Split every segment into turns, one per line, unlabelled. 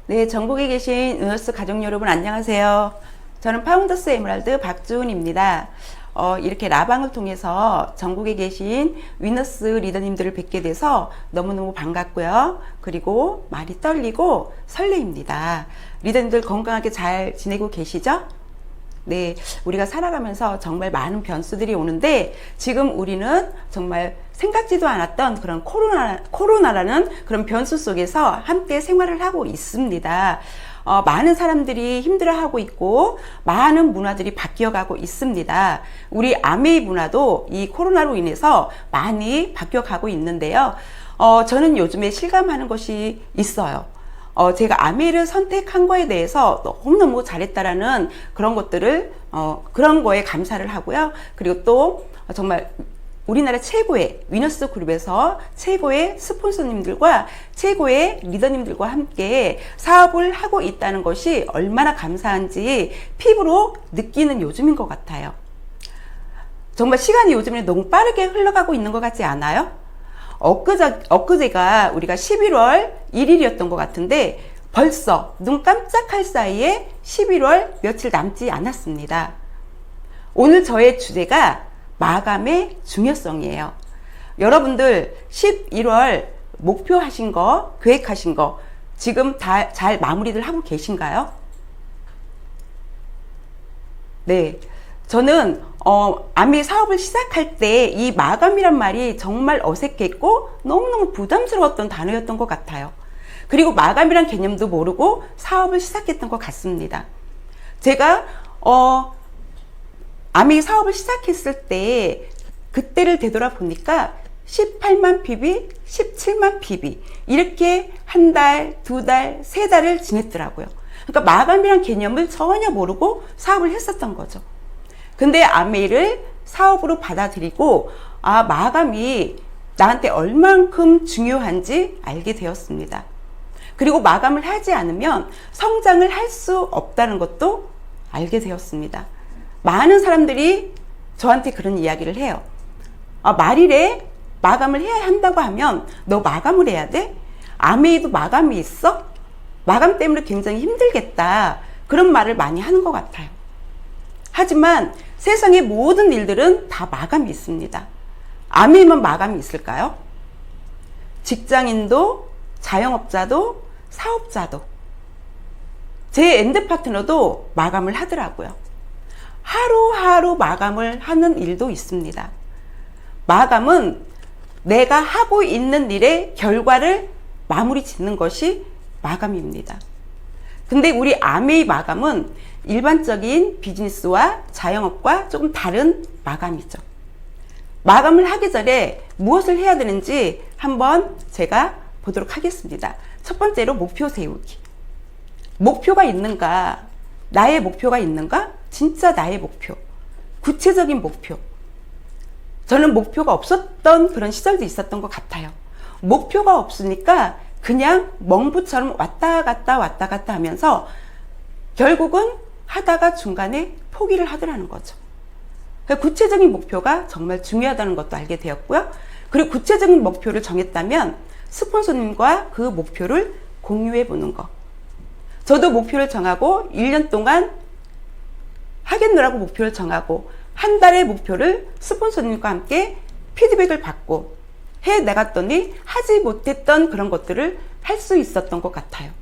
네, 전국에 계신 위너스 가족 여러분 안녕하세요. 저는 파운더스 에메랄드 박주은입니다. 이렇게 라방을 통해서 전국에 계신 위너스 리더님들을 뵙게 돼서 너무너무 반갑고요. 그리고 많이 떨리고 설레입니다. 리더님들 건강하게 잘 지내고 계시죠? 네, 우리가 살아가면서 정말 많은 변수들이 오는데 지금 우리는 정말 생각지도 않았던 그런 코로나라는 그런 변수 속에서 함께 생활을 하고 있습니다. 많은 사람들이 힘들어하고 있고 많은 문화들이 바뀌어가고 있습니다. 우리 아메이 문화도 이 코로나로 인해서 많이 바뀌어가고 있는데요. 저는 요즘에 실감하는 것이 있어요. 제가 아메이를 선택한 거에 대해서 너무너무 잘했다라는 그런 것들을, 그런 거에 감사를 하고요. 그리고 또 정말 우리나라 최고의 위너스 그룹에서 최고의 스폰서님들과 최고의 리더님들과 함께 사업을 하고 있다는 것이 얼마나 감사한지 피부로 느끼는 요즘인 것 같아요. 정말 시간이 요즘에 너무 빠르게 흘러가고 있는 것 같지 않아요? 엊그제가 우리가 11월 1일이었던 것 같은데 벌써 눈 깜짝할 사이에 11월 며칠 남지 않았습니다. 오늘 저의 주제가 마감의 중요성이에요. 여러분들 11월 목표하신 거, 계획하신 거 지금 다 잘 마무리를 하고 계신가요? 네. 저는 아메이 사업을 시작할 때 이 마감이란 말이 정말 어색했고 너무너무 부담스러웠던 단어였던 것 같아요. 그리고 마감이란 개념도 모르고 사업을 시작했던 것 같습니다. 제가 아메이 사업을 시작했을 때 그때를 되돌아보니까 18만 PB, 17만 PB 이렇게 한 달, 두 달, 세 달을 지냈더라고요. 그러니까 마감이란 개념을 전혀 모르고 사업을 했었던 거죠. 근데 아메이를 사업으로 받아들이고 마감이 나한테 얼만큼 중요한지 알게 되었습니다. 그리고 마감을 하지 않으면 성장을 할 수 없다는 것도 알게 되었습니다. 많은 사람들이 저한테 그런 이야기를 해요. 말일에 마감을 해야 한다고 하면 너 마감을 해야 돼? 아메이도 마감이 있어? 마감 때문에 굉장히 힘들겠다. 그런 말을 많이 하는 것 같아요. 하지만 세상의 모든 일들은 다 마감이 있습니다. 아메이만 마감이 있을까요? 직장인도, 자영업자도, 사업자도, 제 엔드 파트너도 마감을 하더라고요. 하루하루 마감을 하는 일도 있습니다. 마감은 내가 하고 있는 일의 결과를 마무리 짓는 것이 마감입니다. 근데 우리 아메이 마감은 일반적인 비즈니스와 자영업과 조금 다른 마감이죠. 마감을 하기 전에 무엇을 해야 되는지 한번 제가 보도록 하겠습니다. 첫 번째로 목표 세우기. 목표가 있는가? 나의 목표가 있는가? 진짜 나의 목표. 구체적인 목표. 저는 목표가 없었던 그런 시절도 있었던 것 같아요. 목표가 없으니까 그냥 멍부처럼 왔다 갔다 하면서 결국은 하다가 중간에 포기를 하더라는 거죠. 구체적인 목표가 정말 중요하다는 것도 알게 되었고요. 그리고 구체적인 목표를 정했다면 스폰서님과 그 목표를 공유해 보는 거. 저도 목표를 정하고 1년 동안 하겠노라고 목표를 정하고 한 달의 목표를 스폰서님과 함께 피드백을 받고 해나갔더니 하지 못했던 그런 것들을 할 수 있었던 것 같아요.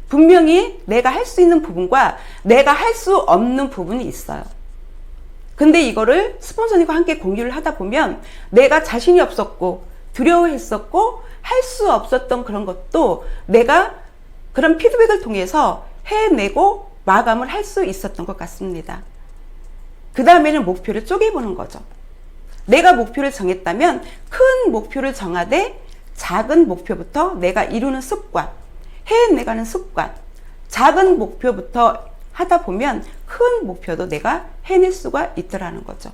분명히 내가 할 수 있는 부분과 내가 할 수 없는 부분이 있어요. 근데 이거를 스폰서님과 함께 공유를 하다 보면 내가 자신이 없었고 두려워했었고 할 수 없었던 그런 것도 내가 그런 피드백을 통해서 해내고 마감을 할 수 있었던 것 같습니다. 그 다음에는 목표를 쪼개보는 거죠. 내가 목표를 정했다면 큰 목표를 정하되 작은 목표부터 내가 이루는 습관, 해내가는 습관, 작은 목표부터 하다 보면 큰 목표도 내가 해낼 수가 있더라는 거죠.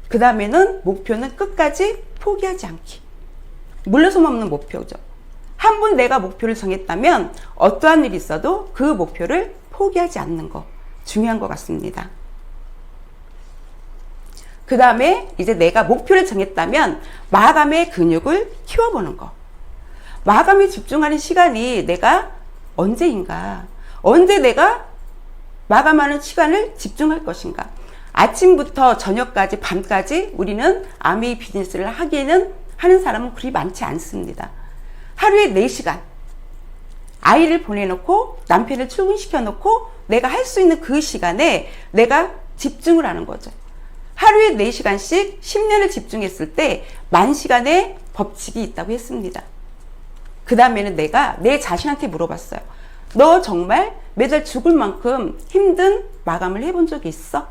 그 다음에는 목표는 끝까지 포기하지 않기. 물러섬 없는 목표죠. 한 번 내가 목표를 정했다면 어떠한 일이 있어도 그 목표를 포기하지 않는 거 중요한 것 같습니다. 그 다음에 이제 내가 목표를 정했다면 마감의 근육을 키워보는 거. 마감에 집중하는 시간이 내가 언제인가? 언제 내가 마감하는 시간을 집중할 것인가? 아침부터 저녁까지 밤까지 우리는 아메이 비즈니스를 하는 사람은 그리 많지 않습니다. 하루에 4시간 아이를 보내놓고 남편을 출근시켜 놓고 내가 할 수 있는 그 시간에 내가 집중을 하는 거죠. 하루에 4시간씩 10년을 집중했을 때 10,000시간의 법칙이 있다고 했습니다. 그 다음에는 내가 내 자신한테 물어봤어요. 너 정말 매달 죽을 만큼 힘든 마감을 해본 적이 있어?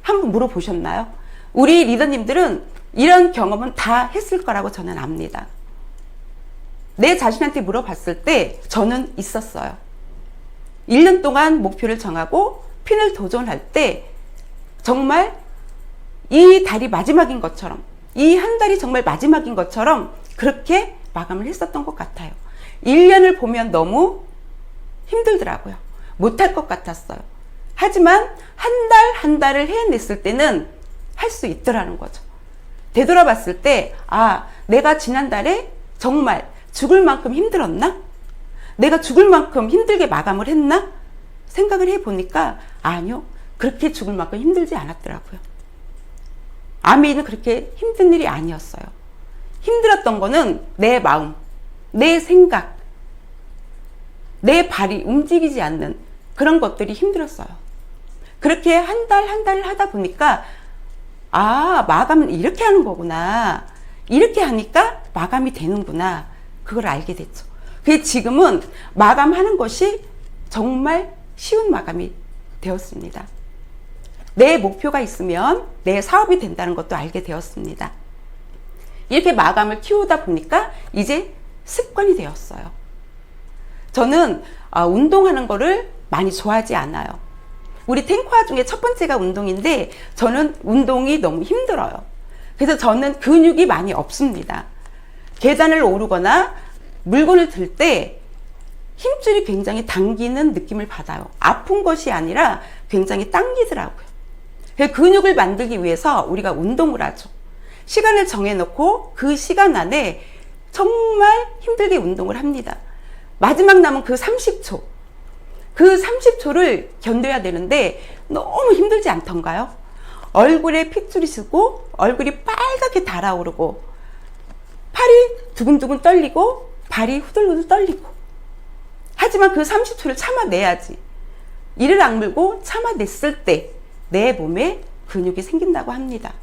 한번 물어보셨나요? 우리 리더님들은 이런 경험은 다 했을 거라고 저는 압니다. 내 자신한테 물어봤을 때 저는 있었어요. 1년 동안 목표를 정하고 핀을 도전할 때 정말 이 달이 마지막인 것처럼, 이 한 달이 정말 마지막인 것처럼 그렇게 마감을 했었던 것 같아요. 1년을 보면 너무 힘들더라고요. 못할 것 같았어요. 하지만 한 달을 해냈을 때는 할 수 있더라는 거죠. 되돌아봤을 때, 아, 내가 지난달에 정말 죽을 만큼 힘들었나? 내가 죽을 만큼 힘들게 마감을 했나? 생각을 해보니까 아니요. 그렇게 죽을 만큼 힘들지 않았더라고요. 아메이는 그렇게 힘든 일이 아니었어요. 힘들었던 거는 내 마음, 내 생각, 내 발이 움직이지 않는 그런 것들이 힘들었어요. 그렇게 한 달을 하다 보니까 아, 마감은 이렇게 하는 거구나. 이렇게 하니까 마감이 되는구나. 그걸 알게 됐죠. 그래서 지금은 마감하는 것이 정말 쉬운 마감이 되었습니다. 내 목표가 있으면 내 사업이 된다는 것도 알게 되었습니다. 이렇게 마감을 키우다 보니까 이제 습관이 되었어요. 저는 운동하는 거를 많이 좋아하지 않아요. 우리 탱화 중에 첫 번째가 운동인데 저는 운동이 너무 힘들어요. 그래서 저는 근육이 많이 없습니다. 계단을 오르거나 물건을 들 때 힘줄이 굉장히 당기는 느낌을 받아요. 아픈 것이 아니라 굉장히 당기더라고요. 근육을 만들기 위해서 우리가 운동을 하죠. 시간을 정해놓고 그 시간 안에 정말 힘들게 운동을 합니다. 마지막 남은 그 30초. 그 30초를 견뎌야 되는데 너무 힘들지 않던가요? 얼굴에 핏줄이 쓰고 얼굴이 빨갛게 달아오르고 팔이 두근두근 떨리고 발이 후들후들 떨리고 하지만 그 30초를 참아내야지. 이를 악물고 참아냈을 때 내 몸에 근육이 생긴다고 합니다.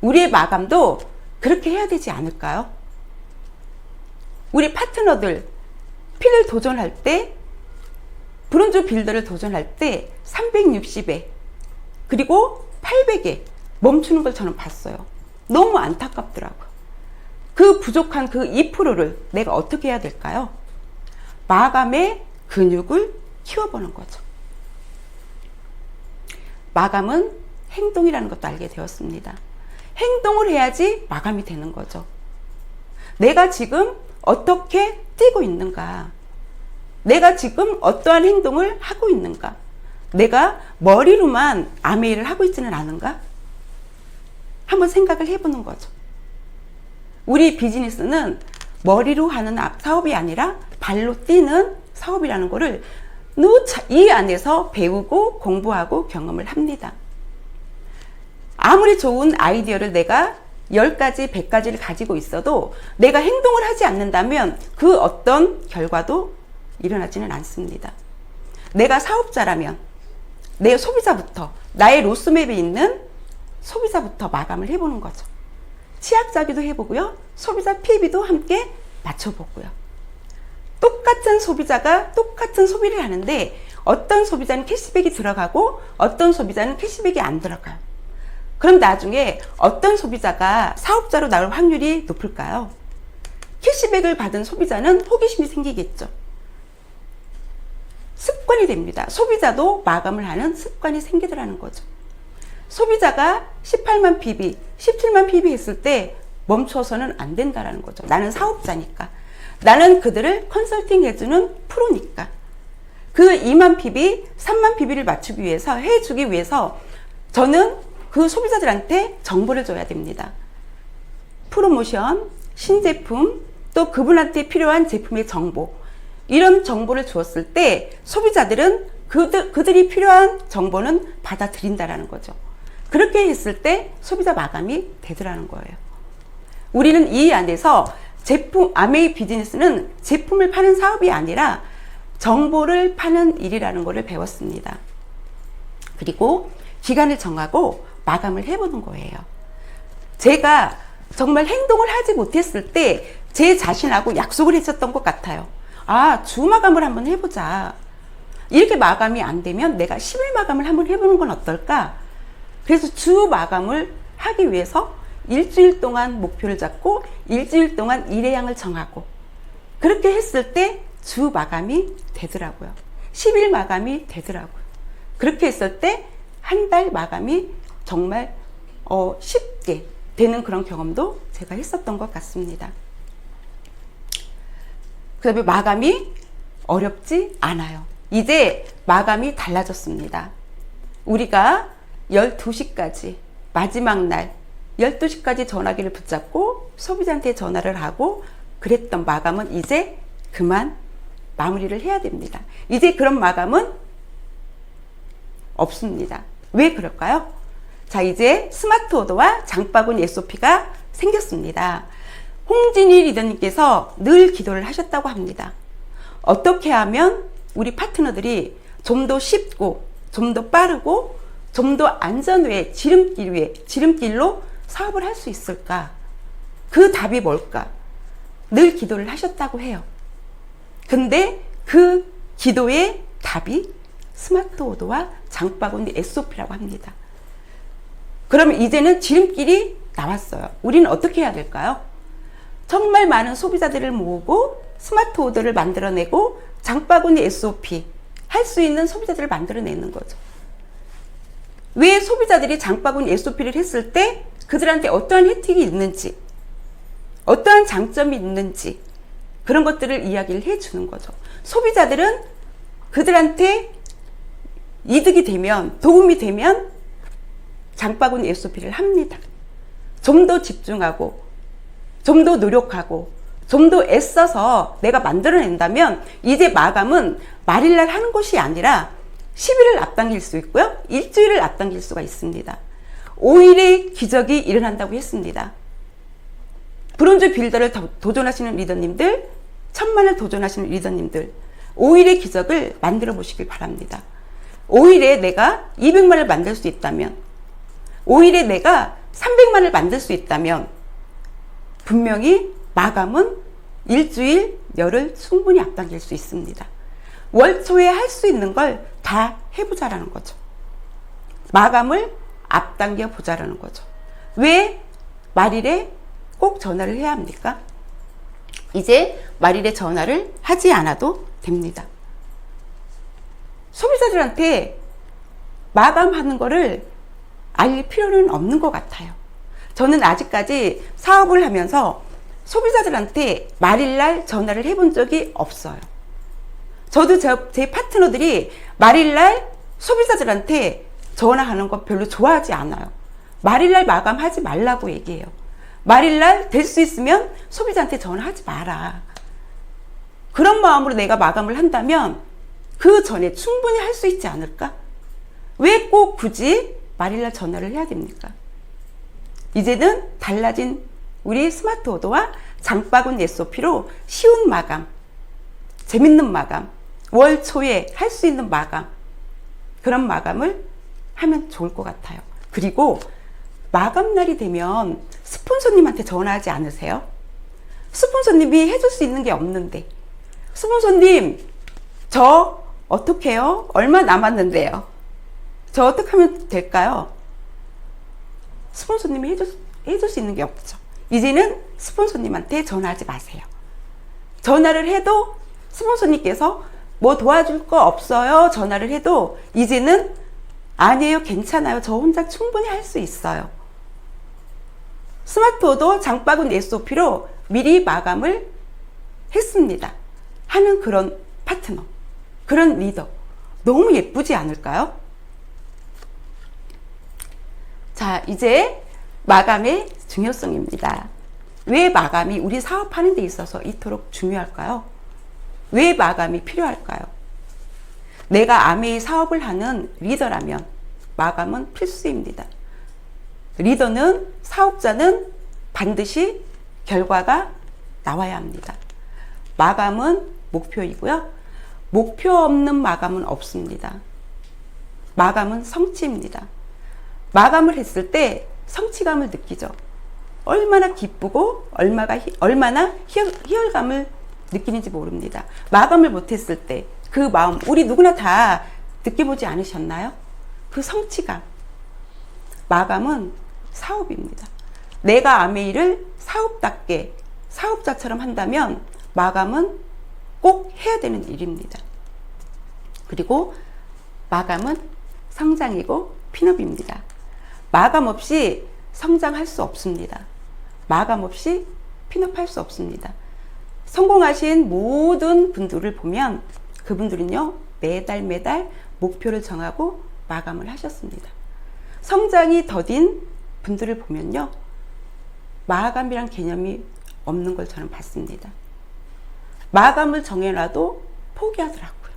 우리의 마감도 그렇게 해야 되지 않을까요? 우리 파트너들 핀을 도전할 때 브론즈 빌더를 도전할 때 360에 그리고 800에 멈추는 걸 저는 봤어요. 너무 안타깝더라고요. 그 부족한 그 2%를 내가 어떻게 해야 될까요? 마감의 근육을 키워보는 거죠. 마감은 행동이라는 것도 알게 되었습니다. 행동을 해야지 마감이 되는 거죠. 내가 지금 어떻게 뛰고 있는가? 내가 지금 어떠한 행동을 하고 있는가? 내가 머리로만 아메이를 하고 있지는 않은가? 한번 생각을 해보는 거죠. 우리 비즈니스는 머리로 하는 사업이 아니라 발로 뛰는 사업이라는 거를 이 안에서 배우고 공부하고 경험을 합니다. 아무리 좋은 아이디어를 내가 10가지, 100가지를 가지고 있어도 내가 행동을 하지 않는다면 그 어떤 결과도 일어나지는 않습니다. 내가 사업자라면 내 소비자부터, 나의 로스맵에 있는 소비자부터 마감을 해보는 거죠. 치약자기도 해보고요. 소비자 PB도 함께 맞춰보고요. 똑같은 소비자가 똑같은 소비를 하는데 어떤 소비자는 캐시백이 들어가고 어떤 소비자는 캐시백이 안 들어가요. 그럼 나중에 어떤 소비자가 사업자로 나올 확률이 높을까요? 캐시백을 받은 소비자는 호기심이 생기겠죠. 습관이 됩니다. 소비자도 마감을 하는 습관이 생기더라는 거죠. 소비자가 18만 PB, 17만 PB 했을 때 멈춰서는 안 된다라는 거죠. 나는 사업자니까. 나는 그들을 컨설팅 해주는 프로니까. 그 2만 PB, 3만 PB를 맞추기 위해서, 해주기 위해서 저는 그 소비자들한테 정보를 줘야 됩니다. 프로모션, 신제품, 또 그분한테 필요한 제품의 정보, 이런 정보를 주었을 때 소비자들은 그들이 필요한 정보는 받아들인다라는 거죠. 그렇게 했을 때 소비자 마감이 되더라는 거예요. 우리는 이 안에서 아메이 비즈니스는 제품을 파는 사업이 아니라 정보를 파는 일이라는 것을 배웠습니다. 그리고 기간을 정하고 마감을 해보는 거예요. 제가 정말 행동을 하지 못했을 때 제 자신하고 약속을 했었던 것 같아요. 아, 주 마감을 한번 해보자. 이렇게 마감이 안 되면 내가 10일 마감을 한번 해보는 건 어떨까? 그래서 주 마감을 하기 위해서 일주일 동안 목표를 잡고 일주일 동안 일회량을 정하고 그렇게 했을 때 주 마감이 되더라고요. 10일 마감이 되더라고요. 그렇게 했을 때 한 달 마감이 정말 쉽게 되는 그런 경험도 제가 했었던 것 같습니다. 그 다음에 마감이 어렵지 않아요. 이제 마감이 달라졌습니다. 우리가 12시까지 마지막 날 12시까지 전화기를 붙잡고 소비자한테 전화를 하고 그랬던 마감은 이제 그만 마무리를 해야 됩니다. 이제 그런 마감은 없습니다. 왜 그럴까요? 자, 이제 스마트 오더와 장바구니 SOP가 생겼습니다. 홍진희 리더님께서 늘 기도를 하셨다고 합니다. 어떻게 하면 우리 파트너들이 좀 더 쉽고 좀 더 빠르고 좀 더 안전 외에 지름길로 사업을 할 수 있을까? 그 답이 뭘까? 늘 기도를 하셨다고 해요. 근데 그 기도의 답이 스마트 오더와 장바구니 SOP라고 합니다. 그러면 이제는 지름길이 나왔어요. 우리는 어떻게 해야 될까요? 정말 많은 소비자들을 모으고 스마트 오더를 만들어내고 장바구니 SOP 할 수 있는 소비자들을 만들어내는 거죠. 왜 소비자들이 장바구니 SOP를 했을 때 그들한테 어떠한 혜택이 있는지, 어떠한 장점이 있는지 그런 것들을 이야기를 해주는 거죠. 소비자들은 그들한테 이득이 되면, 도움이 되면 장바구니 SOP를 합니다. 좀 더 집중하고 좀 더 노력하고 좀 더 애써서 내가 만들어낸다면 이제 마감은 말일날 하는 것이 아니라 10일을 앞당길 수 있고요. 일주일을 앞당길 수가 있습니다. 5일의 기적이 일어난다고 했습니다. 브론즈 빌더를 도전하시는 리더님들, 1000만을 도전하시는 리더님들, 5일의 기적을 만들어 보시길 바랍니다. 5일에 내가 200만을 만들 수 있다면, 5일에 내가 300만을 만들 수 있다면 분명히 마감은 일주일, 열흘 충분히 앞당길 수 있습니다. 월 초에 할 수 있는 걸 다 해보자라는 거죠. 마감을 앞당겨 보자라는 거죠. 왜 말일에 꼭 전화를 해야 합니까? 이제 말일에 전화를 하지 않아도 됩니다. 소비자들한테 마감하는 거를 알릴 필요는 없는 것 같아요. 저는 아직까지 사업을 하면서 소비자들한테 말일날 전화를 해본 적이 없어요. 저도 제 파트너들이 말일날 소비자들한테 전화하는 거 별로 좋아하지 않아요. 말일날 마감하지 말라고 얘기해요. 말일날 될 수 있으면 소비자한테 전화하지 마라. 그런 마음으로 내가 마감을 한다면 그 전에 충분히 할 수 있지 않을까? 왜 꼭 굳이 말일날 전화를 해야 됩니까? 이제는 달라진 우리 스마트 오더와 장바구니 SOP로 쉬운 마감, 재밌는 마감, 월 초에 할 수 있는 마감, 그런 마감을 하면 좋을 것 같아요. 그리고 마감날이 되면 스폰서님한테 전화하지 않으세요? 스폰서님이 해줄 수 있는 게 없는데, 스폰서님 저 어떻게 해요? 얼마 남았는데요? 저 어떻게 하면 될까요? 스폰서님이 해줄 수 있는 게 없죠. 이제는 스폰서님한테 전화하지 마세요. 전화를 해도 스폰서님께서 뭐 도와줄 거 없어요? 전화를 해도 이제는 아니에요, 괜찮아요, 저 혼자 충분히 할 수 있어요. 스마트 오더 장바구니 SOP로 미리 마감을 했습니다. 하는 그런 파트너, 그런 리더 너무 예쁘지 않을까요? 자, 이제 마감의 중요성입니다. 왜 마감이 우리 사업하는 데 있어서 이토록 중요할까요? 왜 마감이 필요할까요? 내가 아메이 사업을 하는 리더라면 마감은 필수입니다. 리더는, 사업자는 반드시 결과가 나와야 합니다. 마감은 목표이고요. 목표 없는 마감은 없습니다. 마감은 성취입니다. 마감을 했을 때 성취감을 느끼죠. 얼마나 기쁘고 얼마나 희열감을 느끼는지 모릅니다. 마감을 못했을 때 그 마음, 우리 누구나 다 느껴보지 않으셨나요? 그 성취감. 마감은 사업입니다. 내가 아메이를 사업답게 사업자처럼 한다면 마감은 꼭 해야 되는 일입니다. 그리고 마감은 성장이고 핀업입니다. 마감 없이 성장할 수 없습니다. 마감 없이 핀업할 수 없습니다. 성공하신 모든 분들을 보면 그분들은요, 매달 목표를 정하고 마감을 하셨습니다. 성장이 더딘 분들을 보면요, 마감이란 개념이 없는 걸 저는 봤습니다. 마감을 정해놔도 포기하더라고요.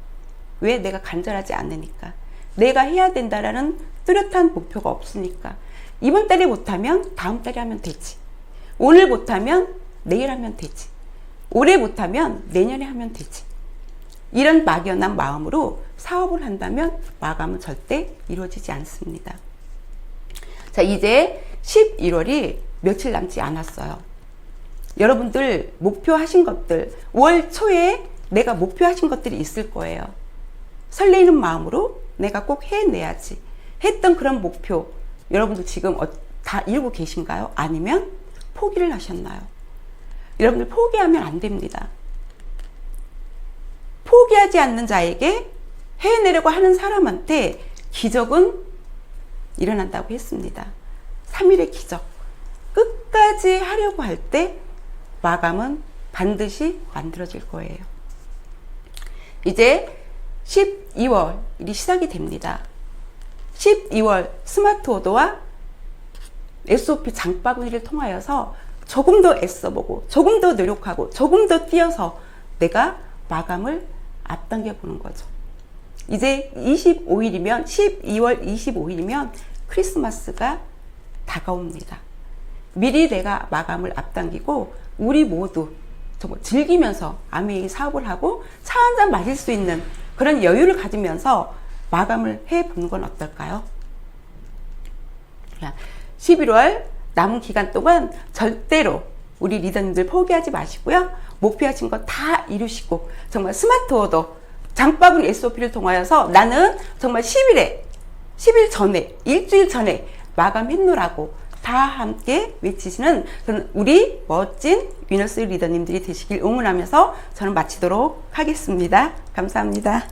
왜? 내가 간절하지 않으니까. 내가 해야 된다라는 뚜렷한 목표가 없으니까. 이번 달에 못하면 다음 달에 하면 되지. 오늘 못하면 내일 하면 되지. 올해 못하면 내년에 하면 되지. 이런 막연한 마음으로 사업을 한다면 마감은 절대 이루어지지 않습니다. 자, 이제 11월이 며칠 남지 않았어요. 여러분들 목표하신 것들, 월 초에 내가 목표하신 것들이 있을 거예요. 설레이는 마음으로 내가 꼭 해내야지. 했던 그런 목표, 여러분들 지금 다 이루고 계신가요? 아니면 포기를 하셨나요? 여러분들 포기하면 안 됩니다. 포기하지 않는 자에게 해내려고 하는 사람한테 기적은 일어난다고 했습니다. 3일의 기적. 끝까지 하려고 할 때 마감은 반드시 만들어질 거예요. 이제 12월이 시작이 됩니다. 12월 스마트 오더와 SOP 장바구니를 통하여서 조금 더 애써보고 조금 더 노력하고 조금 더 뛰어서 내가 마감을 앞당겨 보는 거죠. 이제 25일이면 12월 25일이면 크리스마스가 다가옵니다. 미리 내가 마감을 앞당기고 우리 모두 정말 즐기면서 아메이 사업을 하고 차 한잔 마실 수 있는 그런 여유를 가지면서 마감을 해보는 건 어떨까요? 11월 남은 기간 동안 절대로 우리 리더님들 포기하지 마시고요. 목표하신 거 다 이루시고 정말 스마트 오더 장바구니 SOP를 통하여서 나는 정말 10일 전에 일주일 전에 마감했노라고 다 함께 외치시는 그런 우리 멋진 위너스 리더님들이 되시길 응원하면서 저는 마치도록 하겠습니다. 감사합니다.